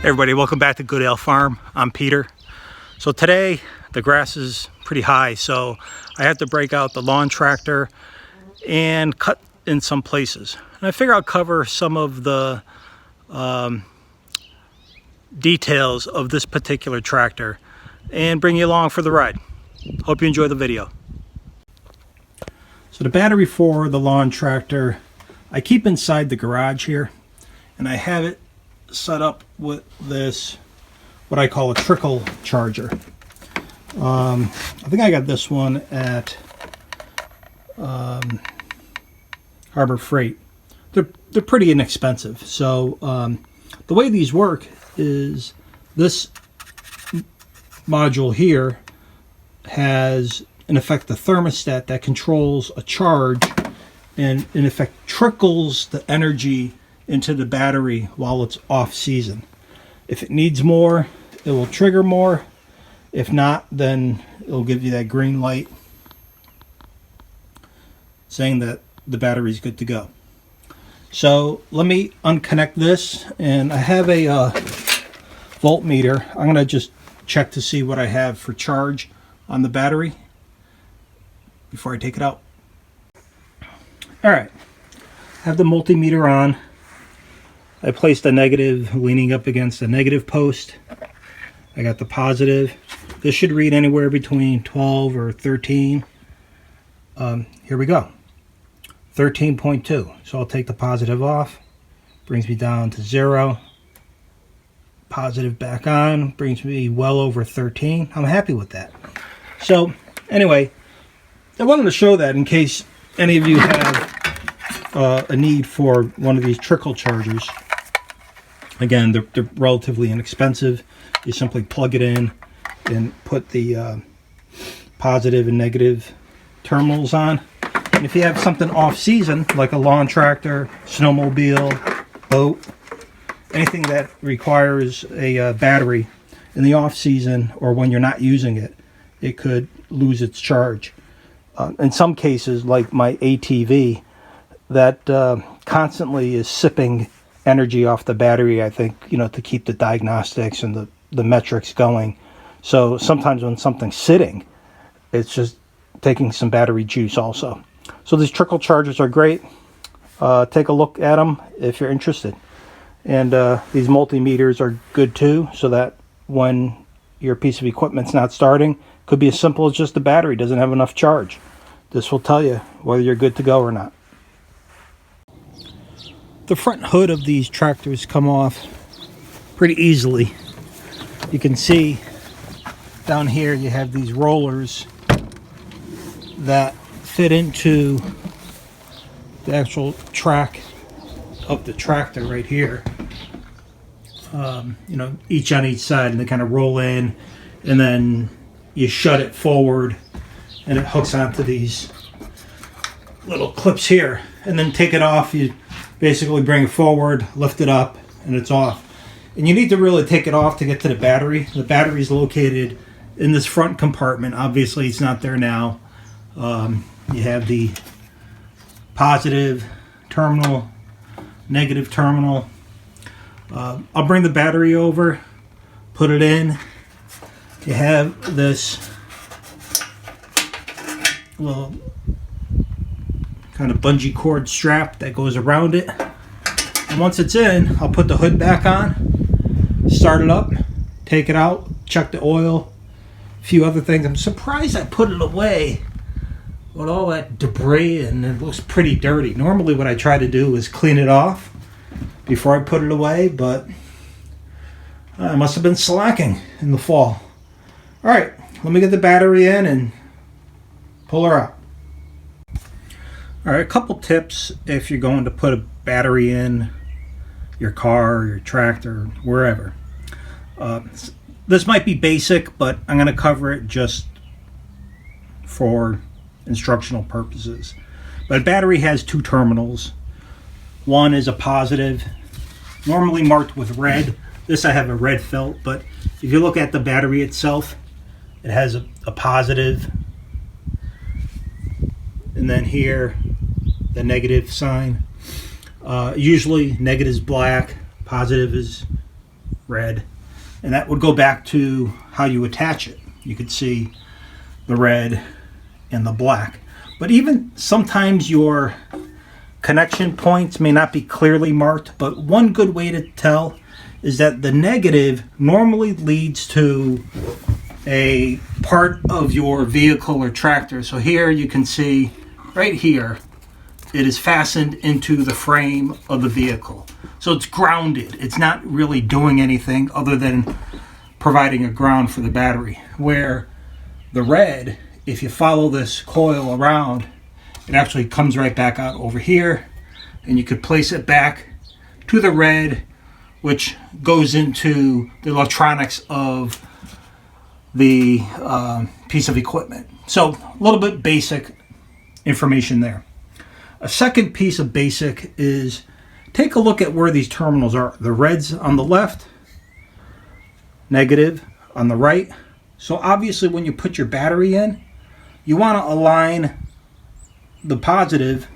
Hey everybody, welcome back to Goodale Farm. I'm Peter. So today the grass is pretty high, so I have to break out the lawn tractor and cut in some places. And I figure I'll cover some of the details of this particular tractor and bring you along for the ride. Hope you enjoy the video. So the battery for the lawn tractor I keep inside the garage here, and I have it set up with this, what I call a trickle charger. I think I got this one at Harbor Freight. They're pretty inexpensive. So the way these work is this module here has in effect the thermostat that controls a charge and in effect trickles the energy into the battery while it's off season. If it needs more, it will trigger more. If not, then it'll give you that green light saying that the battery is good to go. So let me unconnect this, and I have a voltmeter. I'm going to just check to see what I have for charge on the battery before I take it out. All right, I have the multimeter on. I placed a negative leaning up against a negative post. I got the positive. This should read anywhere between 12 or 13. Here we go. 13.2. So I'll take the positive off. Brings me down to 0. Positive back on. Brings me well over 13. I'm happy with that. So anyway, I wanted to show that in case any of you have a need for one of these trickle chargers. Again, they're relatively inexpensive. You simply plug it in and put the positive and negative terminals on. And if you have something off-season, like a lawn tractor, snowmobile, boat, anything that requires a battery in the off-season or when you're not using it, it could lose its charge. In some cases, like my ATV, that constantly is sipping energy off the battery, I think, to keep the diagnostics and the metrics going. So sometimes when something's sitting, it's just taking some battery juice also. So these trickle chargers are great. Take a look at them if you're interested. And these multimeters are good too, so that when your piece of equipment's not starting, could be as simple as just the battery doesn't have enough charge. This will tell you whether you're good to go or not. The front hood of these tractors come off pretty easily. You can see down here you have these rollers that fit into the actual track of the tractor right here. Each on each side, and they kind of roll in, and then you shut it forward and it hooks onto these little clips here, and then take it off. You basically bring it forward, lift it up, and it's off. And you need to really take it off to get to the battery. The battery is located in this front compartment. Obviously it's not there now. You have the positive terminal, negative terminal. I'll bring the battery over, put it in. You have this little kind of bungee cord strap that goes around it. And once it's in, I'll put the hood back on, start it up, take it out, check the oil, a few other things. I'm surprised I put it away with all that debris, and it looks pretty dirty. Normally what I try to do is clean it off before I put it away, but I must have been slacking in the fall. All right, let me get the battery in and pull her out. All right, a couple tips if you're going to put a battery in your car or your tractor, wherever. This might be basic, but I'm going to cover it just for instructional purposes. But a battery has two terminals. One is a positive, normally marked with red. This I have a red felt, but if you look at the battery itself, it has a positive, and then here the negative sign. Usually negative is black, positive is red, and that would go back to how you attach it. You could see the red and the black. But even sometimes your connection points may not be clearly marked, but one good way to tell is that the negative normally leads to a part of your vehicle or tractor. So here you can see right here, it is fastened into the frame of the vehicle. So it's grounded. It's not really doing anything other than providing a ground for the battery. Where the red, if you follow this coil around, it actually comes right back out over here, and you could place it back to the red, which goes into the electronics of the piece of equipment. So a little bit basic information there. A second piece of basic is take a look at where these terminals are. The red's on the left, negative on the right. So obviously when you put your battery in, you want to align the positive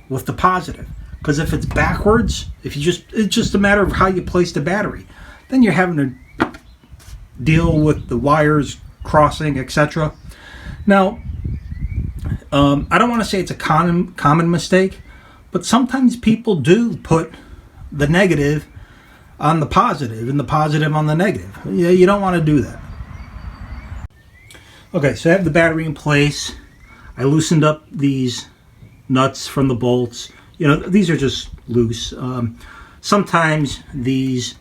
with the positive. Because if it's backwards, it's just a matter of how you place the battery. Then you're having to deal with the wires crossing, etc. Now, I don't want to say it's a common mistake, but sometimes people do put the negative on the positive and the positive on the negative. Yeah, you don't want to do that. Okay, so I have the battery in place. I loosened up these nuts from the bolts. You know, these are just loose. Sometimes these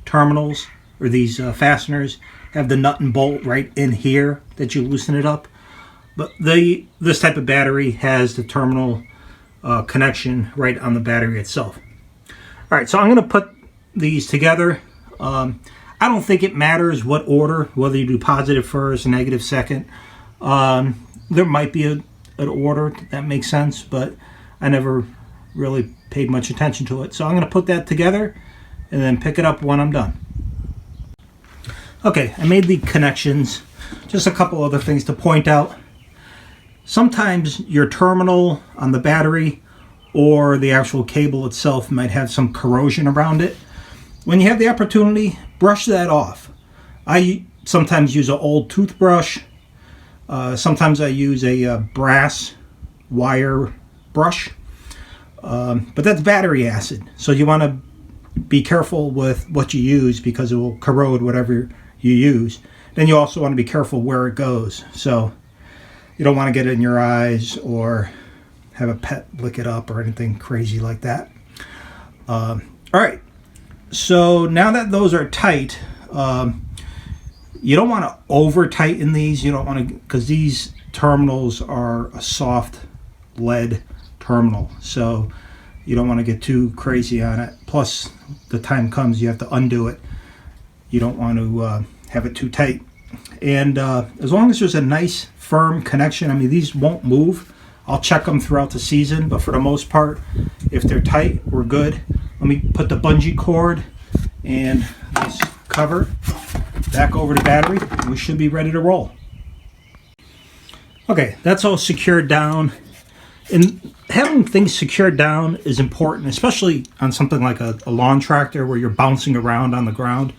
terminals or these fasteners have the nut and bolt right in here that you loosen it up. But this type of battery has the terminal connection right on the battery itself. All right, so I'm going to put these together. I don't think it matters what order, whether you do positive first, negative second. There might be an order that makes sense, but I never really paid much attention to it. So I'm going to put that together and then pick it up when I'm done. Okay, I made the connections. Just a couple other things to point out. Sometimes your terminal on the battery or the actual cable itself might have some corrosion around it. When you have the opportunity, brush that off. I sometimes use an old toothbrush. Sometimes I use a brass wire brush. But that's battery acid. So you want to be careful with what you use because it will corrode whatever you use. Then you also want to be careful where it goes. So you don't want to get it in your eyes or have a pet lick it up or anything crazy like that. All right. So now that those are tight, you don't want to over tighten these. You don't want to, because these terminals are a soft lead terminal. So you don't want to get too crazy on it. Plus, the time comes you have to undo it. You don't want to have it too tight. And as long as there's a nice firm connection, I mean, these won't move. I'll check them throughout the season, but for the most part, if they're tight, we're good. Let me put the bungee cord and this cover back over the battery, and we should be ready to roll. Okay, that's all secured down. And having things secured down is important, especially on something like a lawn tractor where you're bouncing around on the ground.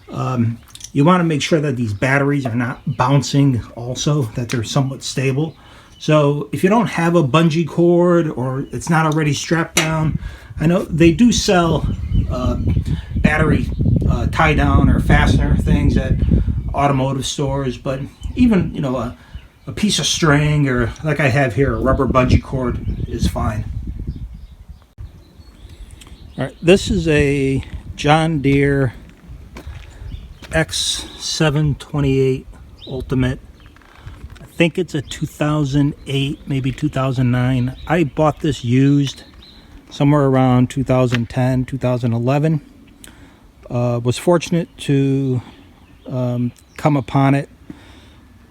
You want to make sure that these batteries are not bouncing also, that they're somewhat stable. So if you don't have a bungee cord or it's not already strapped down, I know they do sell battery tie down or fastener things at automotive stores, but even, you know, a piece of string or like I have here, a rubber bungee cord is fine. All right, this is a John Deere x728 Ultimate. I think it's a 2008, maybe 2009. I bought this used somewhere around 2010, 2011. Was fortunate to come upon it.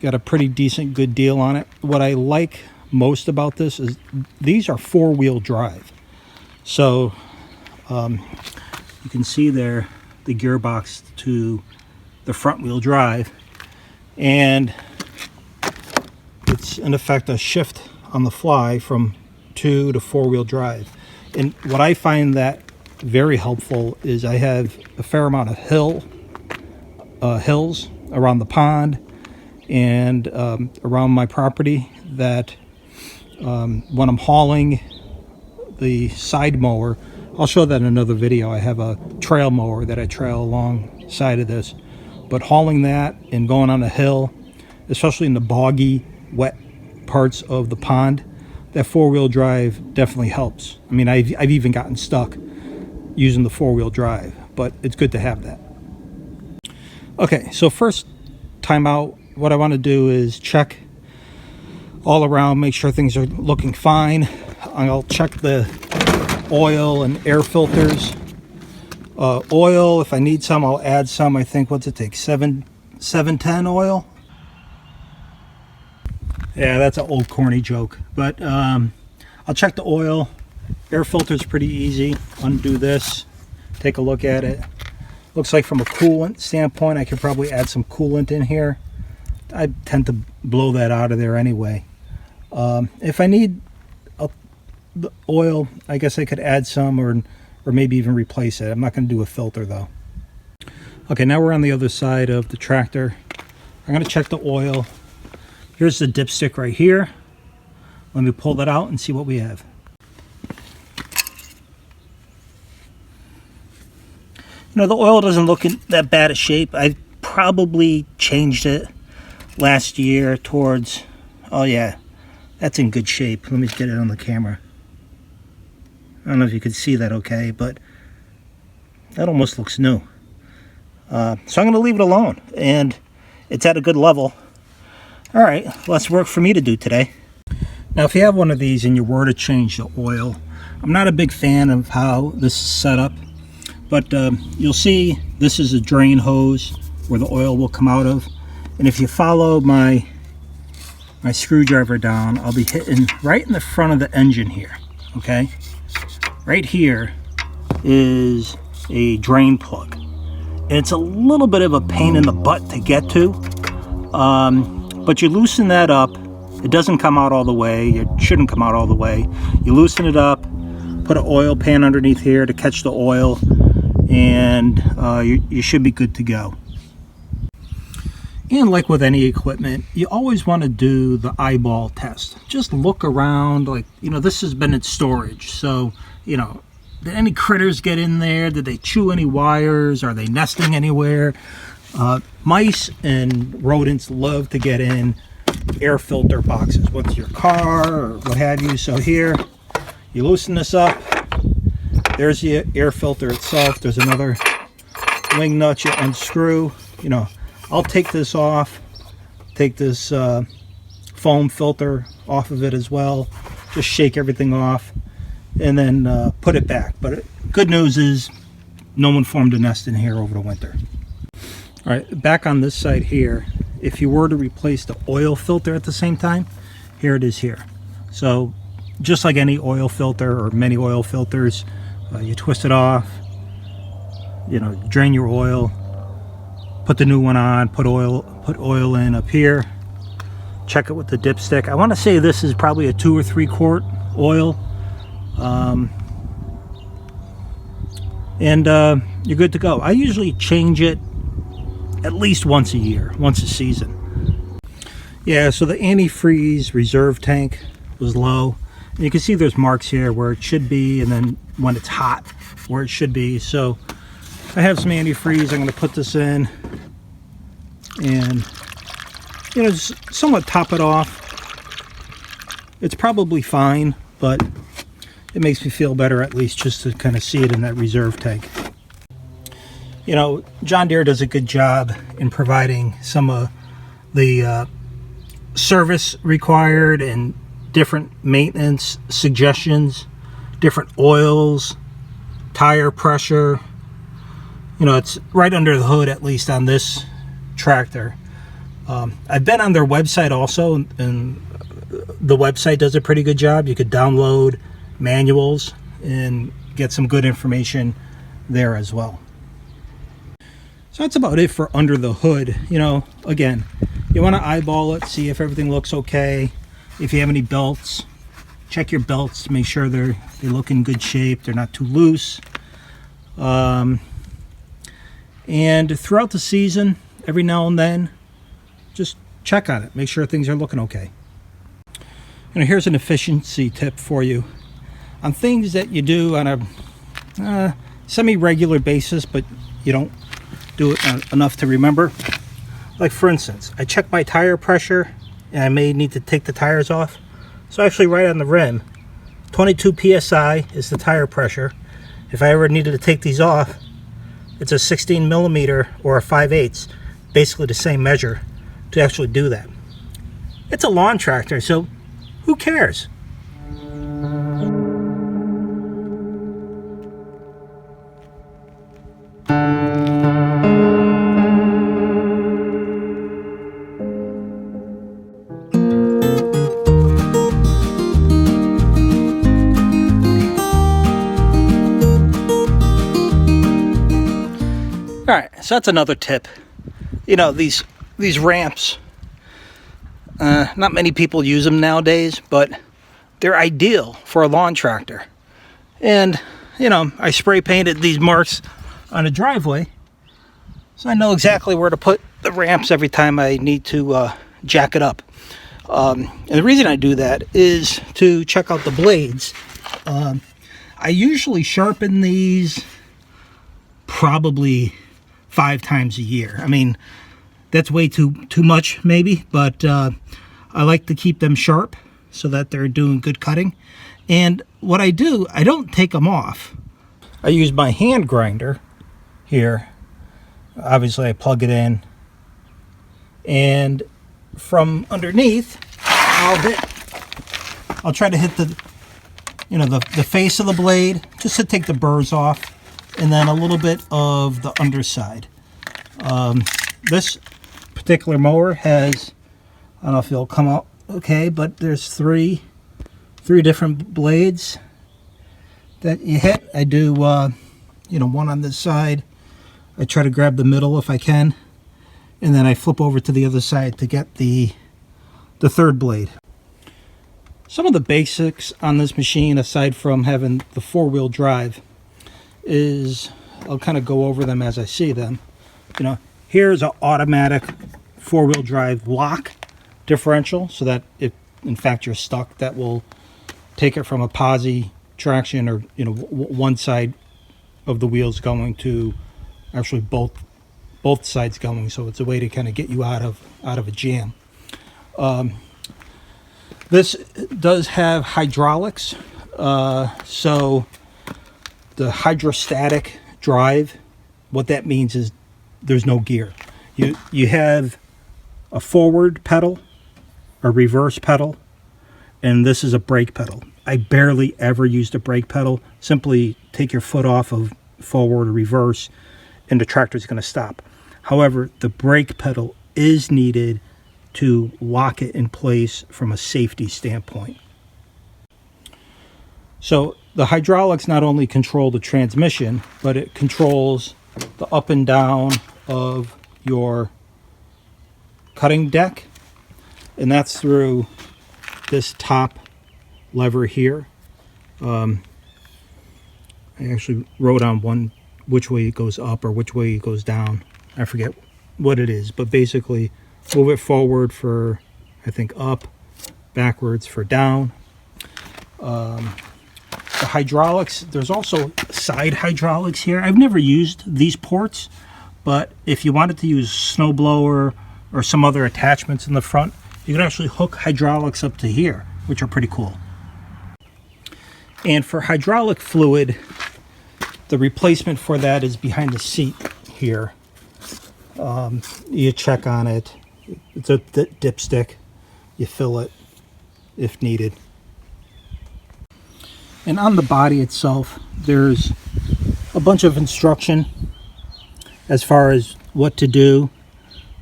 Got a pretty decent good deal on it. What I like most about this is these are four-wheel drive. So you can see there the gearbox to the front-wheel drive, and it's in effect a shift on the fly from 2 to 4-wheel drive. And what I find that very helpful is I have a fair amount of hill hills around the pond and around my property that when I'm hauling the side mower, I'll show that in another video. I have a trail mower that I trail alongside of this, but hauling that and going on a hill, especially in the boggy, wet parts of the pond, that four-wheel drive definitely helps. I mean, I've even gotten stuck using the four-wheel drive, but it's good to have that. Okay, so first time out, what I want to do is check all around, make sure things are looking fine. I'll check the oil and air filters. Oil, if I need some, I'll add some. I think, what's it take, 710 oil? Yeah, that's an old corny joke, but I'll check the oil. Air filter is pretty easy. Undo this, take a look at it. Looks like from a coolant standpoint, I could probably add some coolant in here. I tend to blow that out of there anyway. If I need the oil, I guess I could add some or maybe even replace it. I'm not going to do a filter though. Okay, now we're on the other side of the tractor. I'm going to check the oil. Here's the dipstick right here. Let me pull that out and see what we have. You know, the oil doesn't look in that bad a shape. I probably changed it last year towards, oh yeah, that's in good shape. Let me get it on the camera. I don't know if you can see that okay, but that almost looks new. So I'm going to leave it alone, and it's at a good level. All right, less work for me to do today. Now, if you have one of these and you were to change the oil, I'm not a big fan of how this is set up, but you'll see this is a drain hose where the oil will come out of. And if you follow my screwdriver down, I'll be hitting right in the front of the engine here, okay? Right here is a drain plug. And it's a little bit of a pain in the butt to get to, but you loosen that up. It doesn't come out all the way. It shouldn't come out all the way. You loosen it up, put an oil pan underneath here to catch the oil, and you should be good to go. And like with any equipment, you always want to do the eyeball test. Just look around, like, you know, this has been in storage, so, you know, did any critters get in there? Did they chew any wires? Are they nesting anywhere? Mice and rodents love to get in air filter boxes, whether it's your car or what have you. So here, you loosen this up. There's the air filter itself. There's another wing nut you unscrew. You know, I'll take this off, take this foam filter off of it as well. Just shake everything off and then put it back. But good news is no one formed a nest in here over the winter. All right, back on this side here, if you were to replace the oil filter at the same time, here it is here. So just like any oil filter or many oil filters, you twist it off, you know, drain your oil, put the new one on, put oil in up here, check it with the dipstick. I want to say this is probably a 2 or 3 quart oil. You're good to go. I usually change it at least once a year, once a season. Yeah, so the antifreeze reserve tank was low. And you can see there's marks here where it should be, and then when it's hot, where it should be. So I have some antifreeze. I'm going to put this in and, you know, just somewhat top it off. It's probably fine, but it makes me feel better at least just to kind of see it in that reserve tank. You know, John Deere does a good job in providing some of the service required and different maintenance suggestions, different oils, tire pressure. You know, it's right under the hood, at least on this tractor. I've been on their website also, and the website does a pretty good job. You could download manuals and get some good information there as well. So that's about it for under the hood. You know, again, you want to eyeball it, see if everything looks okay. If you have any belts, check your belts to make sure they look in good shape, they're not too loose. And throughout the season, every now and then, just check on it. Make sure things are looking okay. Here's an efficiency tip for you. On things that you do on a semi-regular basis, but you don't do it enough to remember. Like for instance, I check my tire pressure and I may need to take the tires off. So actually right on the rim, 22 psi is the tire pressure. If I ever needed to take these off, it's a 16 millimeter or a 5/8, basically the same measure to actually do that. It's a lawn tractor, so who cares? All right, so that's another tip. You know, these ramps, not many people use them nowadays, but they're ideal for a lawn tractor. And, you know, I spray painted these marks on a driveway, so I know exactly where to put the ramps every time I need to jack it up. And the reason I do that is to check out the blades. I usually sharpen these probably 5 times a year. I mean, that's way too much maybe, but I like to keep them sharp so that they're doing good cutting. And what I do, I don't take them off. I use my hand grinder here. Obviously I plug it in, and from underneath I'll try to hit the face of the blade just to take the burrs off, and then a little bit of the underside. This particular mower has, I don't know if it'll come out okay, but there's three different blades that you hit. I do one on this side. I try to grab the middle if I can, and then I flip over to the other side to get the third blade. Some of the basics on this machine, aside from having the 4-wheel drive, is I'll kind of go over them as I see them. You know, here's an automatic 4-wheel drive lock differential, so that if in fact you're stuck, that will take it from a posi traction, or one side of the wheels going, to actually both sides going. So it's a way to kind of get you out of a jam. This does have hydraulics, so the hydrostatic drive, what that means is there's no gear. You have a forward pedal, a reverse pedal, and this is a brake pedal. I barely ever use the brake pedal. Simply take your foot off of forward or reverse and the tractor is going to stop. However, the brake pedal is needed to lock it in place from a safety standpoint. So the hydraulics not only control the transmission, but it controls the up and down of your cutting deck, and that's through this top lever here. I actually wrote on one which way it goes up or which way it goes down. I forget what it is, but basically move it forward for, I think, up, backwards for down. The hydraulics, there's also side hydraulics here. I've never used these ports, but if you wanted to use snowblower or some other attachments in the front, you can actually hook hydraulics up to here, which are pretty cool. And for hydraulic fluid, the replacement for that is behind the seat here. You check on it. It's a dipstick. You fill it if needed. And on the body itself, there's a bunch of instruction as far as what to do,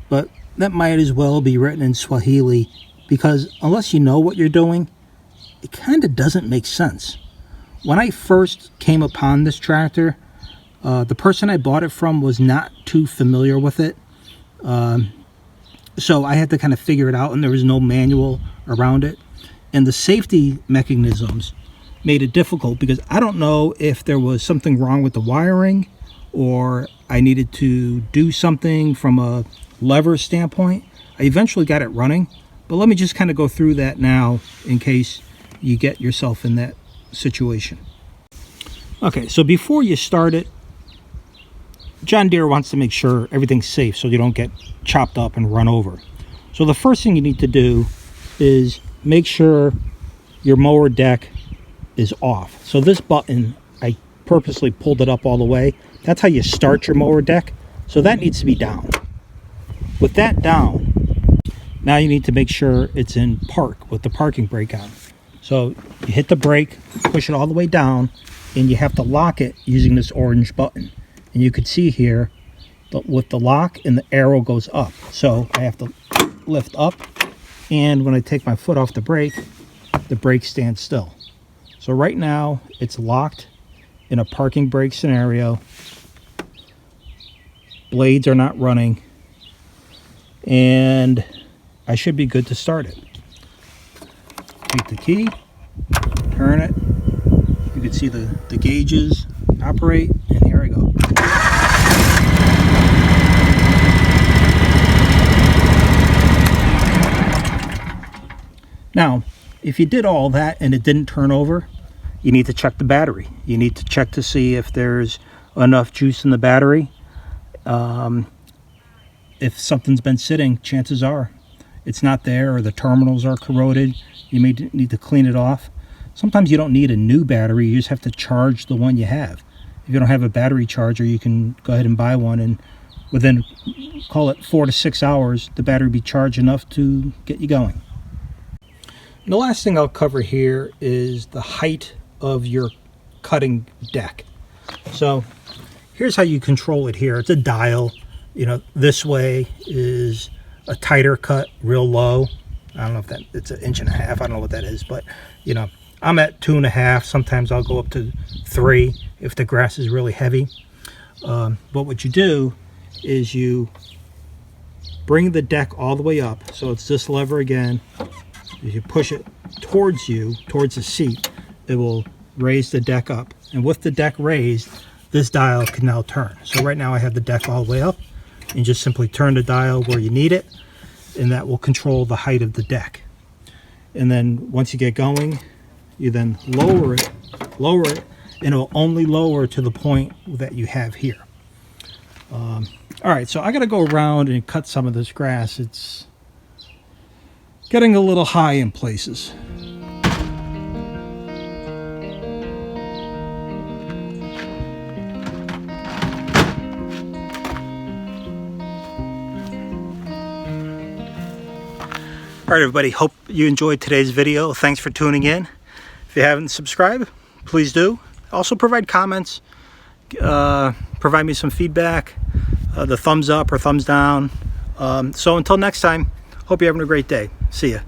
but that might as well be written in Swahili, because unless you know what you're doing, it kind of doesn't make sense. When I first came upon this tractor, the person I bought it from was not too familiar with it. So I had to kind of figure it out, and there was no manual around it. And the safety mechanisms made it difficult, because I don't know if there was something wrong with the wiring, or I needed to do something from a lever standpoint, I eventually got it running, but let me just kind of go through that now in case you get yourself in that situation. Okay, so before you start it, John Deere wants to make sure everything's safe so you don't get chopped up and run over. So the first thing you need to do is make sure your mower deck is off. So this button, I purposely pulled it up all the way. That's how you start your mower deck. So that needs to be down. With that down, now you need to make sure it's in park with the parking brake on. So you hit the brake, push it all the way down, and you have to lock it using this orange button. And you can see here that with the lock and the arrow goes up. So I have to lift up, and when I take my foot off the brake stands still. So right now it's locked in a parking brake scenario. Blades are not running, and I should be good to start it. Take the key, turn it. You can see the gauges operate, and here I go. Now, if you did all that and it didn't turn over, you need to check the battery. You need to check to see if there's enough juice in the battery. If something's been sitting, chances are it's not there, or the terminals are corroded. You may need to clean it off. Sometimes you don't need a new battery, you just have to charge the one you have. If you don't have a battery charger, you can go ahead and buy one, and within, call it 4 to 6 hours, the battery will be charged enough to get you going. And the last thing I'll cover here is the height of your cutting deck. So here's how you control it here. It's a dial. You know, this way is a tighter cut, real low. I don't know if that, it's 1.5 inches. I don't know what that is, but you know, I'm at 2.5. Sometimes I'll go up to 3 if the grass is really heavy. But what you do is you bring the deck all the way up. So it's this lever again. If you push it towards you, towards the seat, it will raise the deck up. And with the deck raised, this dial can now turn. So right now I have the deck all the way up, and just simply turn the dial where you need it, and that will control the height of the deck. And then once you get going, you then lower it, and it'll only lower to the point that you have here. All right, so I gotta go around and cut some of this grass. It's getting a little high in places. All right, everybody, hope you enjoyed today's video. Thanks for tuning in. If you haven't subscribed, please do. Also provide comments, provide me some feedback, the thumbs up or thumbs down. So until next time, hope you're having a great day. See ya.